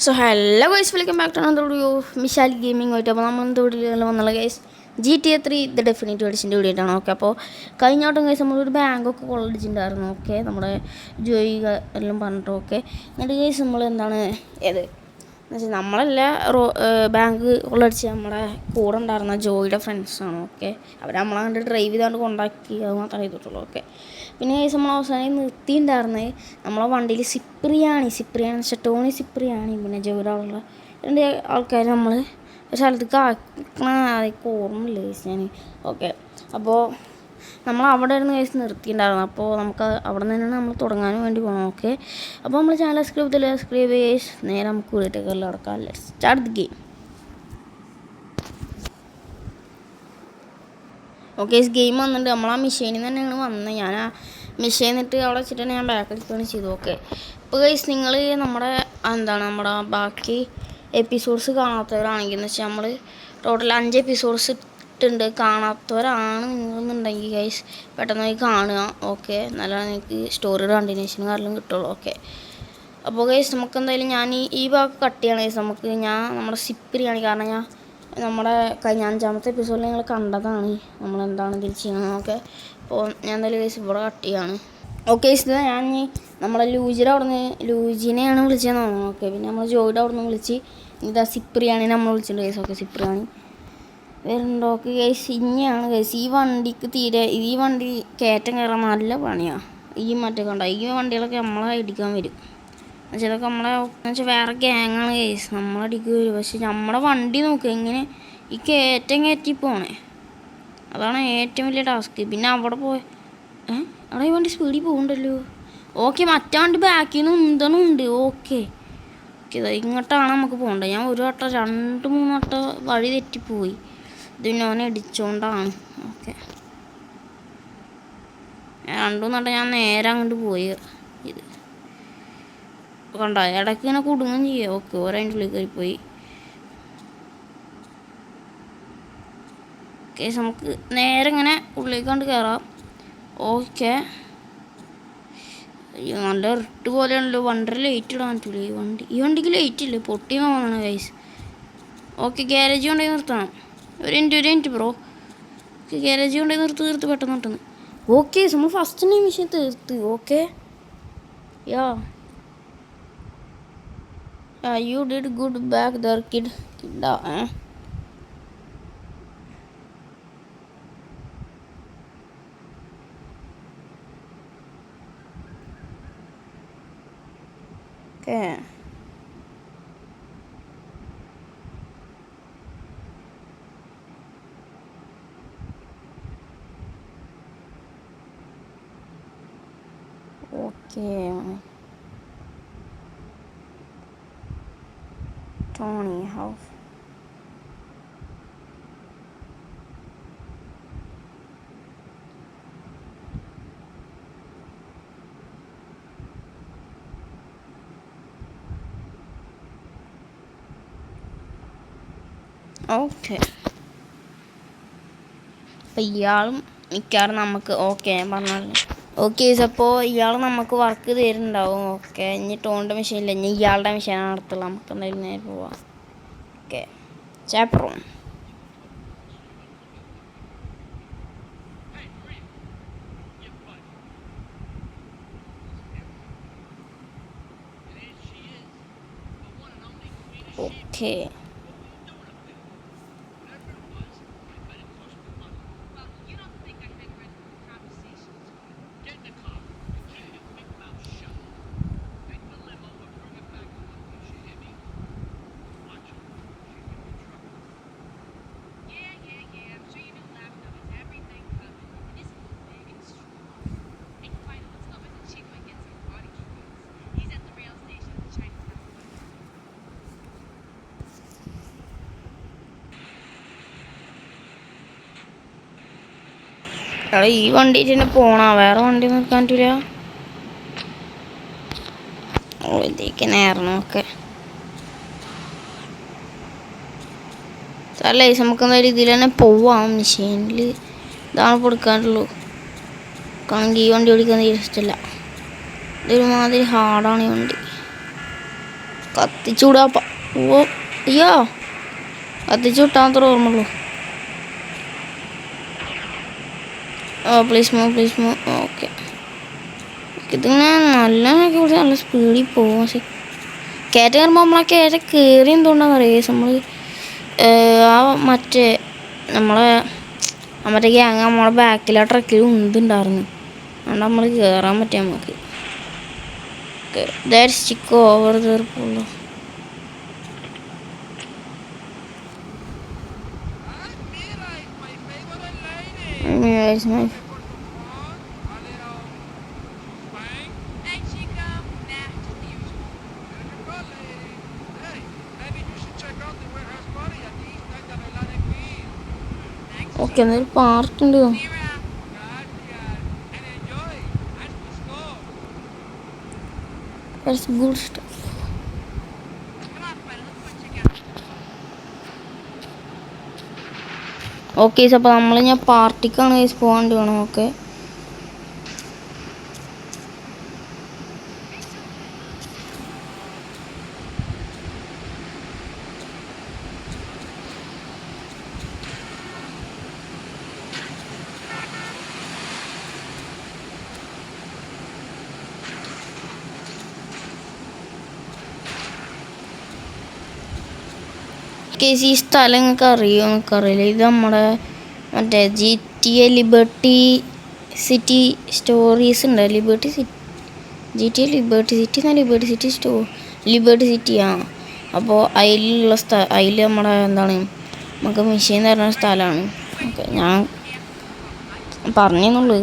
So hello guys, welcome back to another video of Mishal gaming ആയിട്ട്. അപ്പോൾ നമ്മൾ എന്ത് വീഡിയോയിൽ വന്നുള്ള ഗൈസ് GTA 3 ദ ഡെഫിനിറ്റ് എഡിഷൻ്റെ വീഡിയോയിട്ടാണ്. ഓക്കെ, അപ്പോൾ കഴിഞ്ഞോട്ടം ഗൈസ് നമ്മളൊരു ബാങ്കൊക്കെ കൊള്ളടിച്ചിട്ടുണ്ടായിരുന്നു. ഓക്കെ, നമ്മുടെ ജോയി എല്ലാം പറഞ്ഞിട്ട്. ഓക്കെ, എന്നിട്ട് ഗൈസ് നമ്മൾ എന്താണ് എന്നുവെച്ചാൽ നമ്മളല്ല ബാങ്ക് കൊള്ളടിച്ച് നമ്മുടെ കൂടെ ഉണ്ടായിരുന്ന ജോയിയുടെ ഫ്രണ്ട്സാണ്. ഓക്കെ, അവർ നമ്മളെ കണ്ട് ഡ്രൈവ് ചെയ്താണ്ട് കൊണ്ടാക്കി, അത് മാത്രമേ ചെയ്തിട്ടുള്ളൂ. ഓക്കെ, പിന്നെ ഗൈസ് നമ്മൾ അവസാനം നിർത്തിയിട്ടുണ്ടായിരുന്നത് നമ്മളെ വണ്ടിയിൽ സിപ്രിയാണി വെച്ചാൽ ടോണി സിപ്രിയാണി പിന്നെ ജോയിലുള്ള രണ്ട് ആൾക്കാർ നമ്മൾ ഒരു സ്ഥലത്തേക്ക് ആക്കണ അതൊക്കെ ഓർമ്മയില്ല ഗൈസ് ഞാൻ. ഓക്കെ, അപ്പോൾ നമ്മൾ അവിടെ ആയിരുന്നു ഗൈസ് നിർത്തിയിട്ടുണ്ടായിരുന്നു. അപ്പോൾ നമുക്ക് അവിടെ നിന്ന് തന്നെയാണ് നമ്മൾ തുടങ്ങാനും വേണ്ടി പോകണം. ഓക്കെ, അപ്പോൾ നമ്മൾ ചാനൽ സബ്സ്ക്രൈബ് ഗൈസ്. നേരെ നമുക്ക് വീട്ടിലേക്ക് എല്ലാം നടക്കാം. Let's start the game. Okay, game വന്നിട്ട് നമ്മൾ ആ മെഷീനിൽ തന്നെയാണ് വന്നത്. ഞാൻ ആ മെഷീൻ എന്നിട്ട് അവിടെ വെച്ചിട്ട് ഞാൻ ബാക്ക് അടിക്കുകയാണ് ചെയ്തു. ഓക്കെ, ഇപ്പോൾ ഗൈസ് നിങ്ങൾ നമ്മുടെ നമ്മുടെ ബാക്കി എപ്പിസോഡ്സ് കാണാത്തവരാണെങ്കിൽ എന്ന് വെച്ചാൽ നമ്മൾ ടോട്ടൽ 5 എപ്പിസോഡ്സ് ഇട്ടുണ്ട്. കാണാത്തവരാണ് നിങ്ങളെന്നുണ്ടെങ്കിൽ ഗൈസ് പെട്ടെന്ന് പോയി കാണുക. ഓക്കെ, നല്ല നിങ്ങൾക്ക് സ്റ്റോറിയുടെ കണ്ടിന്യൂഷൻ കാരണം കിട്ടുള്ളൂ. ഓക്കെ, അപ്പോൾ ഗൈസ് നമുക്ക് എന്തായാലും ഞാൻ ഈ ഭാഗം കട്ട് ചെയ്യണം ഗൈസ്. നമ്മുടെ സിപ്പിരിയാണ്, കാരണം നമ്മുടെ കഴിഞ്ഞ 5ാമത്തെ എപ്പിസോഡിൽ നിങ്ങൾ കണ്ടതാണ് നമ്മളെന്താണ് ഇതിൽ ചെയ്യുന്നത്. ഓക്കെ, അപ്പോൾ ഞാൻ എന്തായാലും ഗൈസ് ഇവിടെ കട്ട് ചെയ്യാണ്. ഓക്കെ, ഇത് ഞാൻ നമ്മളെ ലൂജിനെയാണ് വിളിച്ചതെന്ന് തോന്നുന്നു. ഓക്കെ, പിന്നെ നമ്മൾ ജോയിയുടെ അവിടെ നിന്ന് വിളിച്ച് ഇതാ സിപ്രിയാണി നമ്മൾ വിളിച്ചിട്ടുണ്ട് ഗൈസ്. ഓക്കെ, സിപ്രിയാണി വരുന്നുണ്ട്. ഓക്കെ ഗൈസ്, ഇനിയാണ് ഗൈസ് ഈ വണ്ടി കയറ്റം കയറാൻ നല്ല പണിയാണ്. മറ്റേ കണ്ട ഈ വണ്ടികളൊക്കെ നമ്മളെ ഇടിക്കാൻ വരും. എന്നുവെച്ചാൽ എന്നുവെച്ചാൽ വേറെ ഗ്യാങ്ങാണ് ഗൈസ്, നമ്മളടിക്ക് വരും. പക്ഷെ നമ്മുടെ വണ്ടി നോക്കുക എങ്ങനെ ഈ കയറ്റി പോണേ, അതാണ് ഏറ്റവും വലിയ ടാസ്ക്. പിന്നെ അവിടെ അവിടെ ഈ വണ്ടി സ്പീഡിൽ പോകുന്നുണ്ടല്ലോ. ഓക്കെ, മറ്റേ വണ്ടി ബാക്കിൽ നിന്ന് ഉന്തണുണ്ട്. ഓക്കെ, ഇങ്ങോട്ടാണ് നമുക്ക് പോകേണ്ടത്. ഞാൻ 1 വട്ടം 2-3 വട്ടം വഴി തെറ്റിപ്പോയി. ഇത് പിന്നെ ഓനെ ഇടിച്ചോണ്ടാണ്. ഓക്കെ, 2-3 വട്ടം ഞാൻ നേരെ അങ്ങോട്ട് പോയി. ഇത് കണ്ട ഇടയ്ക്ക് ഇങ്ങനെ കുടുങ്ങും ചെയ്യാം. ഓക്കെ, ഓരതിൻ്റെ ഉള്ളിൽ കയറിപ്പോയി. ഓക്കെ, നമുക്ക് നേരെ ഇങ്ങനെ ഉള്ളിലേക്ക് കണ്ട് കയറാം. ഓക്കെ, നല്ല ഇട്ട് പോലെയാണല്ലോ. വണ്ടി ലൈറ്റ് ഇടാൻ പറ്റില്ല. ഈ വണ്ടിക്ക് ലൈറ്റ് ഇല്ല, പൊട്ടി നോക്കണം ഗൈസ്. ഓക്കെ, ഗ്യാരേജ് കൊണ്ടുപോയി നിർത്തണം. ഒരു മിനിറ്റ് ബ്രോ. ഓക്കെ, ഗ്യാരേജ് കൊണ്ടുപോയി നിർത്ത് പെട്ടെന്ന്. ഓക്കെ, നമ്മൾ ഫസ്റ്റ് നിമിഷം തീർത്ത്. Okay, you did good back there kid. Okay. Tony House. Okay, അപ്പം ഇയാളും മിക്കവാറും നമുക്ക് ഓക്കെ പറഞ്ഞാൽ ഓക്കെ. അപ്പോൾ ഇയാൾ നമുക്ക് വർക്ക് തരുന്നുണ്ടാവും. ഓക്കെ, ഇനി ടോണിൻ്റെ മെഷീനില്ല, ഇനി ഇയാളുടെ മെഷീനാണ് നടത്തുള്ളൂ. നമുക്ക് എന്തായാലും നേരെ പോവാം. Okay, chapter 1. ഓക്കെ, എടാ ഈ വണ്ടി തന്നെ പോണ, വേറെ വണ്ടി നിൽക്കാൻ പറ്റില്ല. ഇതിലേക്ക് നേരണം. ഓക്കെ, അല്ലേ നമുക്ക് എന്താ രീതിയിൽ തന്നെ പോവാം. മെഷീനിൽ ഇതാണ് കൊടുക്കാനുള്ളൂ. കാരണം ഈ വണ്ടി ഓടിക്കാൻ തീരെ ഇഷ്ടമില്ല. ഇതൊരുമാതിരി ഹാർഡാണ് ഈ വണ്ടി. കത്തിച്ചൂടാ. ഓ അയ്യോ, കത്തിച്ചു വിട്ടാൽ മാത്രമേ ഓർമ്മയുള്ളൂ. Please move. ഓക്കെ, ഇതിങ്ങനെ നല്ല സ്പീഡിൽ പോകും. പക്ഷെ കയറ്റം കയറുമ്പോൾ നമ്മളെ കയറ്റം കയറി എന്തുകൊണ്ടാണെന്ന് അറിയാം. നമ്മൾ ആ മറ്റേ ഗ്യാങ് നമ്മളെ ബാക്കിൽ ആ ട്രക്കിൽ ഉന്തുണ്ടായിരുന്നു. അതുകൊണ്ട് നമ്മൾ കയറാൻ പറ്റിയ നമുക്ക് സ്റ്റിക്ക് ഓവർ തീർപ്പുള്ളൂ. ഓക്കെ, എന്നൊരു പാർക്കുണ്ട്. Good stuff. ഓക്കെ, അപ്പോൾ ഞാൻ പാർട്ടിക്കാണ് പോകാണ്ട് വേണം. ഓക്കെ, ഈ സ്ഥലം നിങ്ങൾക്ക് അറിയുമോ? എനിക്കറിയില്ല. ഇത് നമ്മുടെ മറ്റേ GTA ലിബർട്ടി സിറ്റി സ്റ്റോറീസ് ഉണ്ട്. GTA ലിബർട്ടി സിറ്റി എന്നാ ലിബർട്ടി സിറ്റിയാണ്. അപ്പോൾ അതിൽ നമ്മുടെ നമുക്ക് മെഷീൻ തരുന്ന സ്ഥലമാണ്. ഓക്കെ, ഞാൻ പറഞ്ഞെന്നുള്ളൂ.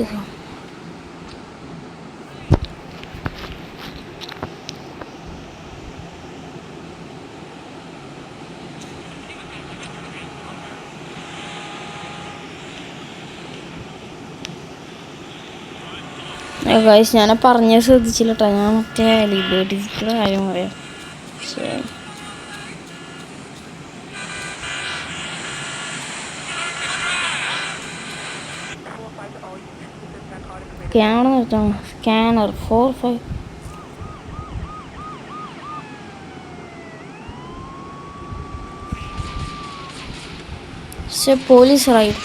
ഗൈസ്, ഞാൻ പറഞ്ഞത് ശ്രദ്ധിച്ചില്ല കേട്ടോ. ഞാൻ മറ്റേ ലിബർട്ടി സിറ്റിയുടെ കാര്യം പറയാം. ക്യാമറ നിർത്താം. സ്കാനർ 4-5. Police ride.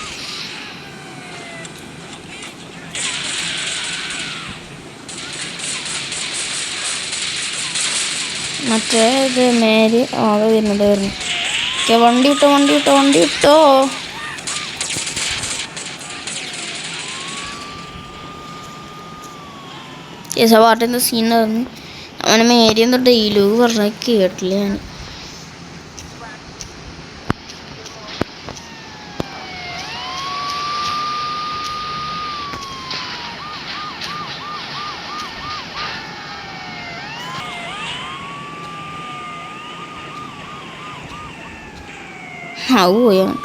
മറ്റേത് മേരി ആകെ വരുന്നുണ്ടായിരുന്നു. ഓക്കെ, വണ്ടി വിട്ടോ. പാട്ടിൻ്റെ സീനായിരുന്നു. അവനെ മേരി എന്തോ ഡെയിലോഗ് പറഞ്ഞത് കേട്ടില്ല ഞാൻ. പോയാണ്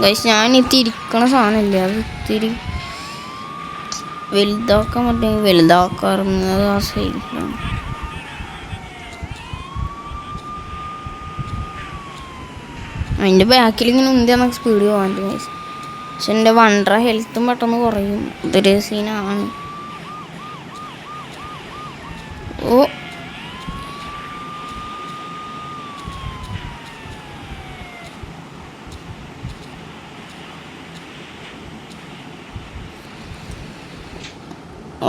ഗൈസ്. ഞാൻ തിരിക്കണ സാധനമില്ല, അത് ഇത്തിരി വലുതാക്കാൻ പറ്റുമെങ്കിൽ വലുതാക്കാറുന്നത് ആ സൈഡിലാണ്. അതിൻ്റെ ബാക്കിൽ ഇങ്ങനെ നമുക്ക് സ്പീഡ് പോകാൻ പറ്റും ഗൈസ്. പക്ഷെ എൻ്റെ വണ്ടർ ഹെൽത്തും പെട്ടെന്ന് കുറയും. ഇതൊരു സീനാണ്.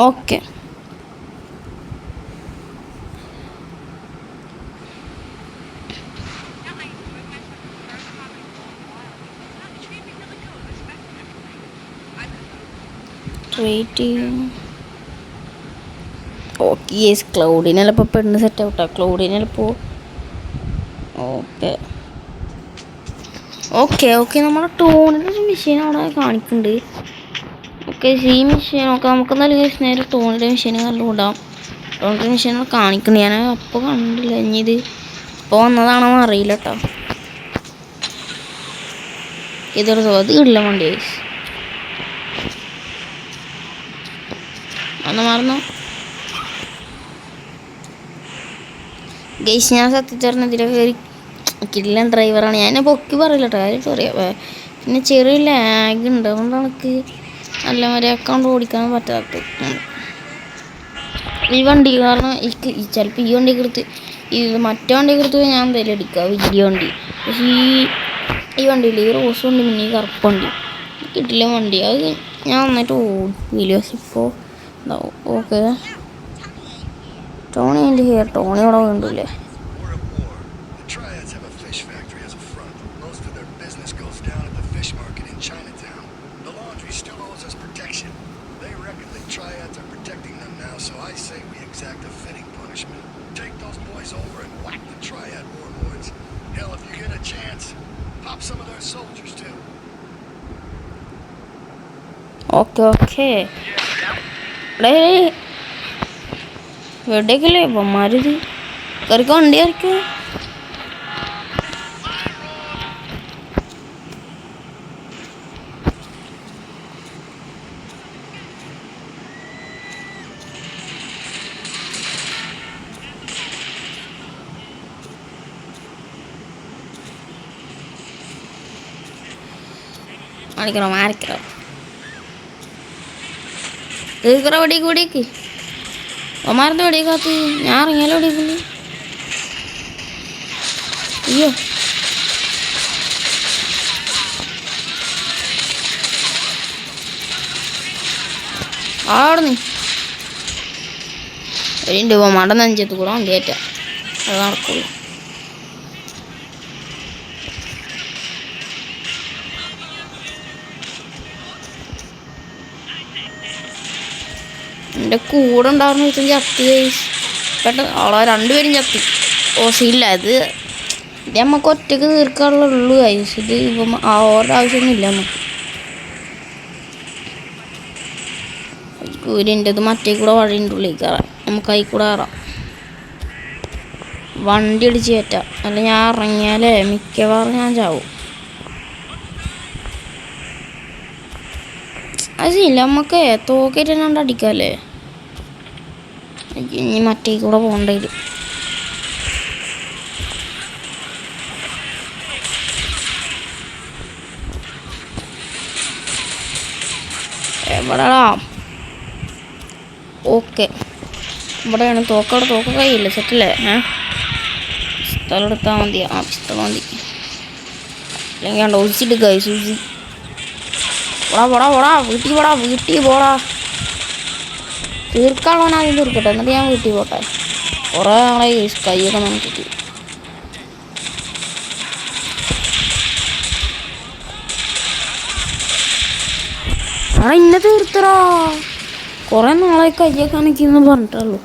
ഓക്കെ, ക്ലൗഡിനെല്ലാം ഇപ്പോൾ പെണ്ണ് സെറ്റ് ഔട്ടാ. ക്ലൗഡിനെല്ലാം ഓക്കെ നമ്മുടെ ടോണിൻ്റെ മെഷീൻ അവിടെ കാണിക്കുന്നുണ്ട്. ഓക്കെ, ഈ മെഷീൻ നോക്കാം. നമുക്ക് നല്ല നേരെ ടോണിൻ്റെ മെഷീൻ കണ്ടും ഇടാം. ടോണിൻ്റെ മെഷീൻ കാണിക്കുന്നുണ്ട്. ഞാൻ അപ്പോൾ കണ്ടില്ല. ഇനി ഇത് ഇപ്പോൾ വന്നതാണെന്ന് അറിയില്ല കേട്ടോ. അത് ഇല്ല വണ്ടി ഒന്ന് മറന്നു ഗൈസ്. ഞാൻ സത്യത്തിറന്ന് ഇതിലെ കയറി കിടിലൻ ഡ്രൈവറാണ്. ഞാൻ പൊക്കി പറയില്ല കേട്ടോ, കാര്യം അറിയാം. പിന്നെ ചെറിയ ലാഗ് ഉണ്ട്, അതുകൊണ്ട് എനിക്ക് നല്ല മാതിരി അക്കൗണ്ട് ഓടിക്കാൻ പറ്റാത്ത ഈ വണ്ടി കാരണം ചിലപ്പോൾ ഈ വണ്ടിക്ക് എടുത്ത് ഇത് മറ്റേ വണ്ടിയൊക്കെ എടുത്ത് ഞാൻ എന്തായാലും എടുക്കുക, വലിയ വണ്ടി. പക്ഷേ ഈ വണ്ടിയില്ല, ഈ റോസ് വണ്ടി പിന്നെ ഈ കറുപ്പ് വണ്ടി കിട്ടില്ല വണ്ടി. അത് ഞാൻ നന്നായിട്ട് ഓടിക്കില്ല. പക്ഷെ ഇപ്പോൾ ഓക്കെ ടോണി എൻ്റെ ഹിയർ, ടോണി അവിടെ വീണ്ടില്ലേ. ഓക്കെ ഓക്കെ എവിടേക്കല്ലേ ഇപ്പന്മാരിത് കറിക്ക് വണ്ടി ആയിരിക്കും. മാറിക്കറോ കേൾക്കറ വെടിക്ക് ഒമാരത്തെ വെടിക്കാത്ത ഞാൻ ഇറങ്ങിയാലോ വെടിക്കുന്നു. അയ്യോ അവിടെ നീ എഴുണ്ട് മട നെഞ്ചത്ത് കൂടെ വണ്ടി കയറ്റ അത് നടക്കുള്ളൂ. എൻ്റെ കൂടെ ഉണ്ടാകുന്ന വെച്ചാൽ ചത്തി പെട്ടെന്ന് അവളെ രണ്ടുപേരും ചത്തി. ഓസില്ല ഇത് നമുക്ക് ഒറ്റക്ക് തീർക്കാനുള്ളൂ കൈസ്. ഇത് ഇപ്പം ഓരുടെ ആവശ്യമൊന്നുമില്ല നമുക്ക്. ഊരിൻ്റെത് മറ്റേ കൂടെ വഴിൻ്റെ ഉള്ളിൽ കയറാം, നമുക്ക് അതിൽ കൂടെ കയറാം. വണ്ടി അടിച്ച് കയറ്റാം. അല്ല ഞാൻ ഇറങ്ങിയാലേ മിക്കവാറും ഞാൻ ചാവും. അതില്ല നമുക്ക് തോക്കേറ്റ് തന്നെ അടിക്കാമല്ലേ. ഇനി മറ്റേ കൂടെ പോകേണ്ടി വരും. എവിടെടാ? ഓക്കെ ഇവിടെയാണ് തോക്കവിടെ. തോക്ക കയ്യില്ല സെറ്റല്ലേ? പിസ്തൾ എടുത്താൽ മതി. പിസ്തൾ മതി. അല്ലെങ്കിൽ കണ്ടോ ഒഴിച്ചിട്ട് കൈ സൂചി പോടാ വീട്ടിൽ പോടാ. തീർക്കാനുള്ള ആദ്യം തീർക്കട്ടെ, എന്നിട്ട് ഞാൻ വീട്ടിൽ പോട്ടെ. കുറേ നാളെ കൈയൊക്കെ നോക്കിയിട്ട് ഇന്നെ തീർത്തടാ. കുറേ നാളെ കയ്യൊക്കെ അനക്കിന്ന് പറഞ്ഞിട്ടുള്ളൂ.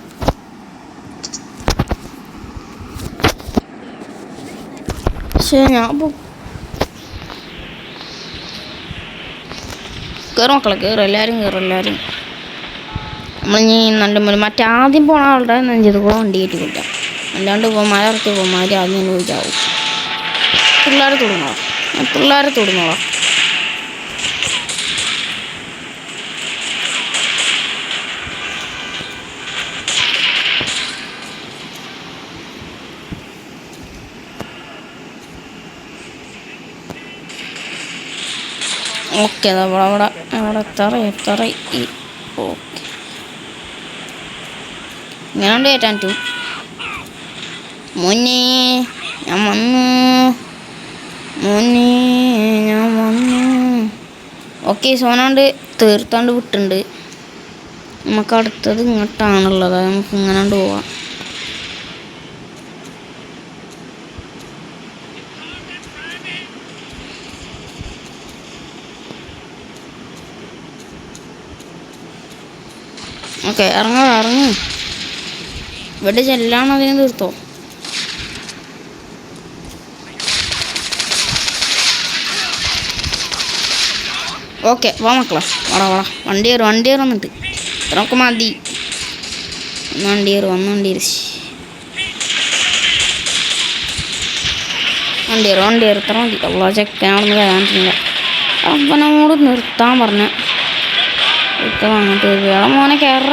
പക്ഷേ ഞാൻ കയറും മക്കളെ എല്ലാവരും നമ്മളിനി നല്ല മറ്റേ ആദ്യം പോണ ആളുടെ നെഞ്ചത് കൂടെ വണ്ടി കയറ്റി കൊടുക്കാം. അല്ലാണ്ട് മഴ ഇറക്കി പോമാര് ആദ്യം തന്നെ വിളിച്ചാവും. പിള്ളേരെ തൊടുന്നോളാം. ഓക്കെ അവിടെ എത്ര ഓക്കെ ഇങ്ങനെ കയറ്റാൻ ടു മോനെ ഞാൻ വന്നു. ഓക്കെ സോനാണ്ട് തീർത്താണ്ട് വിട്ടുണ്ട്. നമുക്ക് അടുത്തത് ഇങ്ങോട്ടാണുള്ളത്. നമുക്ക് ഇങ്ങനാണ്ട് പോവാം. ഓക്കെ ഇറങ്ങി ഇവിടെ ചെല്ലാണോ അതിനെ തീർത്തോ. ഓക്കെ വാ മക്കളെ വാടാ വണ്ടി കയറി വന്നിട്ട് ഇത്രയൊക്കെ മതി. വണ്ടി കയറി ഇത്ര മതി. ഉള്ള ചെക്കനാണെന്ന് കയറാനില്ല. അവനോട് നിർത്താൻ പറഞ്ഞ അങ്ങോട്ട് വേണം മോനെ കയറ.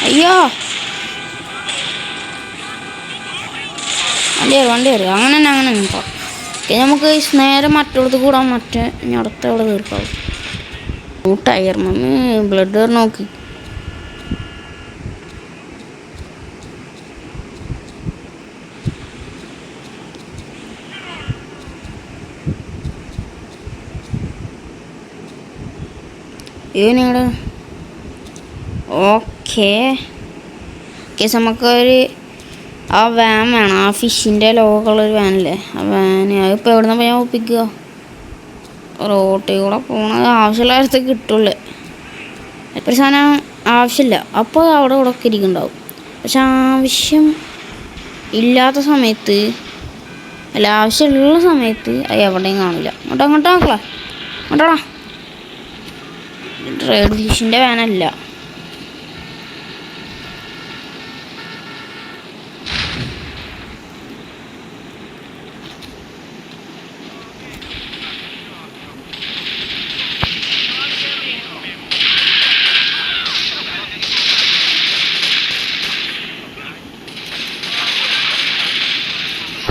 അയ്യോ വണ്ടി കയറി അങ്ങനെ കേട്ടോ. നമുക്ക് നേരെ മറ്റുള്ളത് കൂടാൻ ഇനി അടുത്ത ഇവിടെ തീർക്കാവും. ടയർ മമ്മി ബ്ലഡ് നോക്കി. നിങ്ങളുടെ ഓക്കെ കേസ് നമുക്കൊരു ആ വാൻ വേണം. ആ ഫിഷിൻ്റെ ലോഗുള്ളൊരു വാനില്ലേ, ആ വാന് അതിപ്പോൾ എവിടെ നിന്ന് ഞാൻ ഒപ്പിക്കുക? റോട്ടിൽ കൂടെ പോകണത് ആവശ്യമുള്ള സ്ഥലത്ത് കിട്ടുള്ളൂ. എപ്പോൾ സാധനം ആവശ്യമില്ല അപ്പോൾ അവിടെ ഇവിടെ ഒക്കെ ഇരിക്കുന്നുണ്ടാവും. പക്ഷെ ആവശ്യം ഇല്ലാത്ത സമയത്ത് അല്ല ആവശ്യമുള്ള സമയത്ത് അത് എവിടെയും കാണില്ല. അങ്ങോട്ടോ നോക്കളാ അങ്ങോട്ടാ. റെഡ് ഫിഷിൻ്റെ വാനല്ല.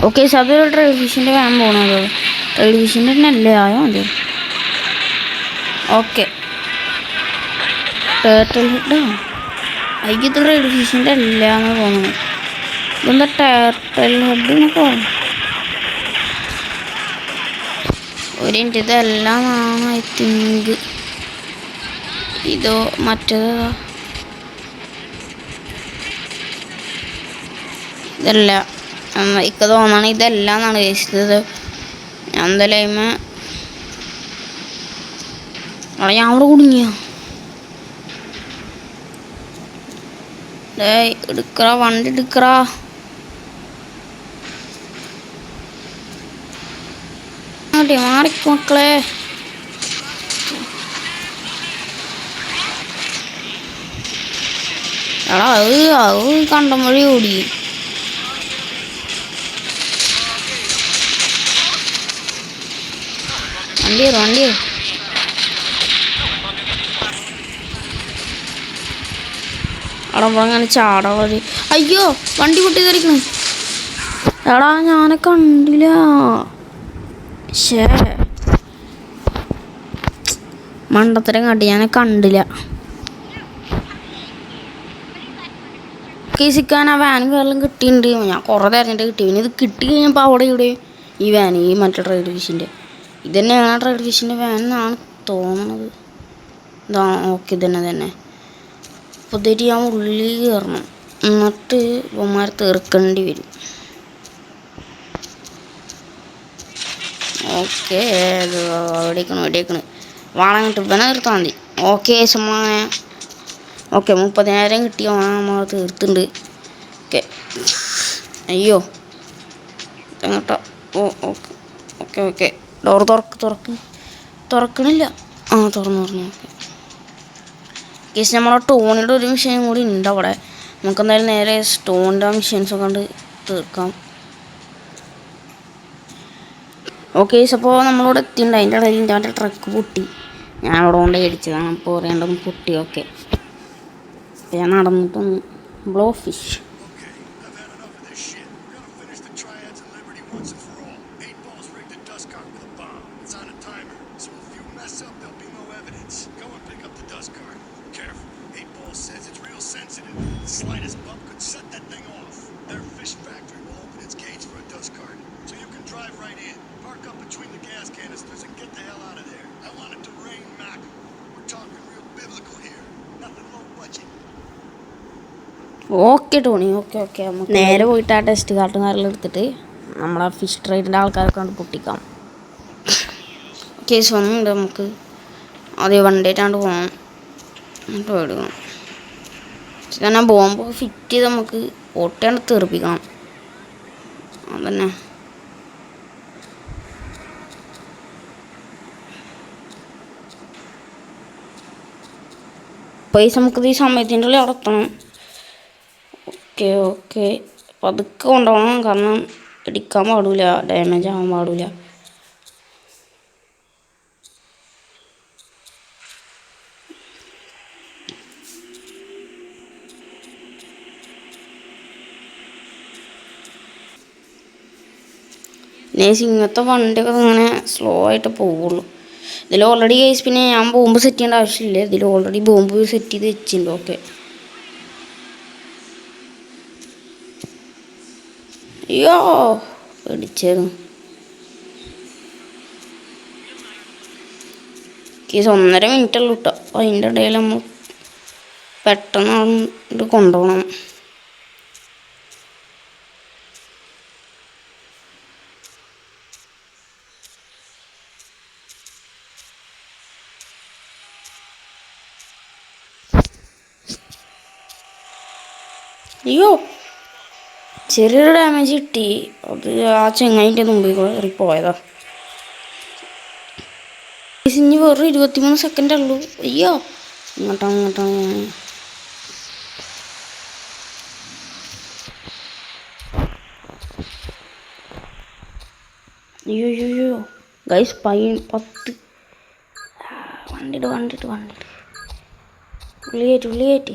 ഓക്കെ അതൊരു റെഡ് ഫിഷിൻ്റെ വാൻ പോകണത്. റെഡ് ഫിഷിൻ്റെ തന്നെ അല്ലേ ആയോ മതി. ഓക്കെ ടേർട്ടിൽ ഹെഡോ ഇത് റെഡ് ഫിഷിൻ്റെ അല്ല എന്ന് തോന്നുന്നു. ഇതെന്താ ടേർട്ടിൽ ഹെഡ് എന്നൊക്കെ പറഞ്ഞു. ഒരു മിനിറ്റ് ഇതെല്ലാം ആണ് ഐ തിങ്ക്. ഇതോ മറ്റേതാ ഇതല്ല ഇക്ക തോന്നണം ഇതെല്ലാം എന്നാണ് കഴിച്ചത്. ഞാൻ എന്തായാലും ഞാൻ അവിടെ കുടുങ്ങിയ എടുക്കറ വണ്ടി എടുക്കറ. മാറിക്കോ മക്കളെ. എടാ അത് കണ്ടം വഴി ഓടി. വണ്ടി അവിടെ അങ്ങനെ ചാടവഴി. അയ്യോ വണ്ടി പൊട്ടി തെറിക്കണു. എടാ ഞാനെ കണ്ടില്ല. ശേ മണ്ടത്തരം കാട്ടി ഞാനെ കണ്ടില്ല. സിക്കാൻ ആ വാനും കയറലും കിട്ടിയിട്ടുണ്ട്. ഞാൻ കുറേ തിരഞ്ഞിട്ട് കിട്ടി. പിന്നെ ഇത് കിട്ടി കഴിഞ്ഞപ്പോൾ അവിടെ ഇവിടെ ഈ വാൻ ഈ മറ്റേ റെഡ് ഫിഷിൻ്റെ ഇത് തന്നെയാണ് റെഡ് ഫിഷിൻ്റെ വാൻ എന്നാണ് തോന്നണത്. ഇതാണ് ഓക്കെ തന്നെ. അപ്പോൾ ഇതായിട്ട് ഞാൻ ഉള്ളിൽ കയറണം. എന്നിട്ട് ഇവന്മാരെ തീർക്കേണ്ടി വരും. ഓക്കെ എവിടേക്കണ് വാളങ്ങിട്ട് ഇവനെ തീർത്താൽ മതി. ഓക്കെ നമ്മളങ്ങനെ ഓക്കെ 30,000 കിട്ടിയ നമ്മൾ തീർത്തുണ്ട്. ഓക്കെ അയ്യോ എങ്ങോട്ടാ? ഓക്കെ ഡോർ തുറക്കണില്ല. തുറന്നു. ഓക്കെ കേസ് നമ്മളെ ടോണിയുടെ ഒരു മിഷീനും കൂടി ഉണ്ട് അവിടെ. നമുക്കെന്തായാലും നേരെ സ്റ്റോണിൻ്റെ മിഷീൻസൊക്കെ കൊണ്ട് തീർക്കാം. ഓക്കെ അപ്പോൾ നമ്മളിവിടെ എത്തിയിട്ടുണ്ട്. അതിൻ്റെ ഇടയിൽ എൻ്റെ ട്രക്ക് പൊട്ടി. ഞാൻ അവിടെ കൊണ്ട് അടിച്ചതാണ്. അപ്പോൾ പറയേണ്ടത് പൊട്ടി. ഓക്കെ ഞാൻ നടന്നിട്ടൊന്ന് blowfish. Slightest bump could set that thing off. Their fish factory will open its gates for a dust cart, so you can drive right in, park up between the gas canisters, and get the hell out of there. I want it to rain mackerel. We're talking real biblical here. Nothing low budget. Okay Tony okay നമുക്ക് നേരെ പോയിട്ട് ആ test കാർട്ടും കാര്യങ്ങളും എടുത്തിട്ട് നമ്മളെ fish ട്രേഡിൻ്റെ ആൾക്കാരൊക്കെ കൊണ്ട് പൊട്ടിക്കാം. കേസ് വന്നുണ്ട്. നമുക്ക് അത് വണ്ടിയായിട്ടാണ്ട് പോകണം. എന്നിട്ട് എടുക്കണം. തന്നെ പോകുമ്പോൾ ഫിറ്റ് ചെയ്ത് നമുക്ക് പൊട്ടിയാണ്ട് തെറിപ്പിക്കണം. അതന്നെ പൈസ നമുക്കിത് ഈ സമയത്തിൻ്റെ ഉള്ളിൽ അടത്തണം. ഓക്കെ പതുക്കെ കൊണ്ടുപോകണം. കാരണം ഇടിക്കാൻ പാടില്ല, ഡാമേജ് ആവാൻ പാടില്ല. നേഴ്സ് ഇങ്ങനത്തെ വണ്ടിയൊക്കെ ഇങ്ങനെ സ്ലോ ആയിട്ട് പോവുള്ളൂ. ഇതിൽ ഓൾറെഡി ഗൈസ് പിന്നെ ഞാൻ ബോംബ് സെറ്റ് ചെയ്യേണ്ട ആവശ്യമില്ല. ഇതിൽ ഓൾറെഡി ബോംബ് സെറ്റ് ചെയ്ത് വെച്ചിട്ടുണ്ട്. ഓക്കെ, അയ്യോ പേടിച്ചായിരുന്നു കേസ്. 1.5 മിനിറ്റ് ഉള്ളൂ കേട്ടോ. അതിൻ്റെ ഇടയിൽ നമ്മൾ പെട്ടെന്ന് ഇത് കൊണ്ടുപോകണം. അയ്യോ ചെറിയൊരു ഡാമേജ് കിട്ടി. അത് ആ ചെങ്ങായിൻ്റെ മുമ്പിൽ കയറി പോയതാ. ഇനി വെറും 23 സെക്കൻഡ് ഉള്ളൂ. അയ്യോ ഇങ്ങോട്ടാണ്. അയ്യോ ഗൈസ് 10 വണ്ടിട്ട് ഉള്ളിയേറ്റ്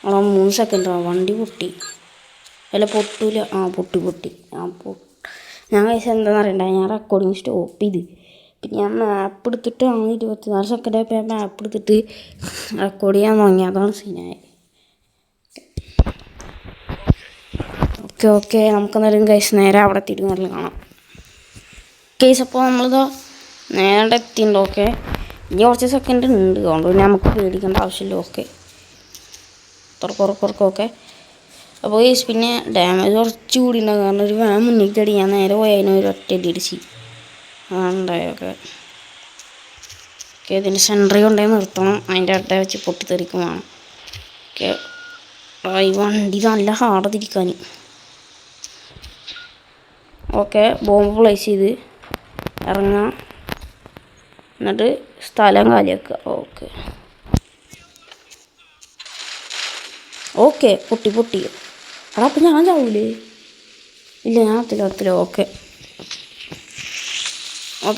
3 സെക്കൻഡ്. വണ്ടി പൊട്ടി. അല്ല പൊട്ടൂല. പൊട്ടി. ഞാൻ കഴിച്ച എന്താണെന്ന് അറിയണ്ട. ഞാൻ റെക്കോർഡിങ് സ്റ്റോപ്പ് ചെയ്ത് പിന്നെ ഞാൻ മാപ്പ് എടുത്തിട്ട് 24 സെക്കൻഡ് ആയപ്പോൾ ഞാൻ മാപ്പ് എടുത്തിട്ട് റെക്കോർഡ് ചെയ്യാൻ തുടങ്ങി. അതാണ് സീനായി. ഓക്കെ നമുക്കെന്നാലും ഗൈസ് നേരെ അവിടെ എത്തിയിട്ട് നല്ല കാണാം. കേസ് അപ്പോൾ നമ്മളിതാ നേരെ എത്തിയിട്ടുണ്ട്. ഓക്കെ, ഇനി കുറച്ച് സെക്കൻഡ് ഉണ്ട്. അതുകൊണ്ട് പിന്നെ നമുക്ക് പേടിക്കേണ്ട ആവശ്യമില്ല. ഓക്കെ, തുറക്കൊക്കെ. അപ്പോൾ ഗൈസ് പിന്നെ ഡാമേജ് കുറച്ച് കൂടി ഉണ്ടാകും. കാരണം ഒരു വാൻ മുന്നിലേക്ക് അടി ഞാൻ നേരെ പോയി അതിനെ ഒരു ഒറ്റ അടിച്ച് ഉണ്ടായൊക്കെ. ഓക്കെ, ഇതിൻ്റെ സെൻറ്ററി കൊണ്ടേ നിർത്തണം. അതിൻ്റെ അട്ട വെച്ച് പൊട്ടിത്തെറിക്കും വേണം. ഓക്കെ, ഈ വണ്ടി നല്ല ഹാർഡ് തിരിക്കാൻ. ഓക്കെ, ബോംബ് പ്ലേസ് ചെയ്ത് ഇറങ്ങാം. എന്നിട്ട് സ്ഥലം കാലിയാക്കുക. ഓക്കെ പൊട്ടി. അപ്പം ഞാൻ ചാവൂലേ? ഇല്ല, ഞാൻ അത്തില്ല. ഓക്കെ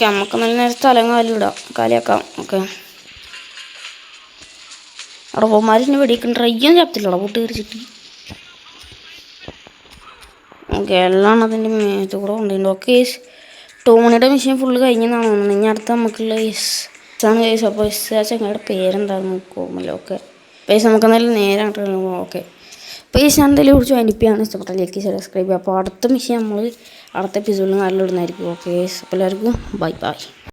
നമുക്ക് നല്ല നേരം സ്ഥലം കാലിയാക്കാം. ഓക്കെ, അവിടെ പോമാരിന് വെടിയൊക്കെ ട്രയ്യാൻ ചാപ്പത്തില്ലടാ പൊട്ടി കയറിച്ചിട്ട്. ഓക്കെ, എല്ലാം അതിൻ്റെ മേത്ത് കൂടെ കൊണ്ടുപോയിട്ടുണ്ട്. ഓക്കെ യെസ്, ടോണിയുടെ മെഷീൻ ഫുള്ള് കഴിഞ്ഞെന്നാണ് തോന്നുന്നത്. ഇനി അടുത്ത നമുക്കുള്ള ആണ് കേസ്. അപ്പോൾ ആ ചങ്ങയുടെ പേരെന്താണെന്ന് നോക്കുമല്ലോ. ഓക്കെ പേസ് നമുക്ക് എന്തായാലും നേരെ അങ്ങോട്ട്. ഓക്കെ പേസ് ഞാൻ എന്തായാലും കുറിച്ച് വനിപ്പിയാണ്. ഇഷ്ടപ്പെട്ട ലൈക്ക് സബ്സ്ക്രൈബ് ചെയ്യുക. അപ്പോൾ അടുത്ത മെഷീൻ നമ്മൾ അടുത്ത എപ്പിസോഡിൽ നല്ല ഇടുന്നതായിരിക്കും. ഓക്കെ അപ്പോൾ എല്ലാവർക്കും ബൈ.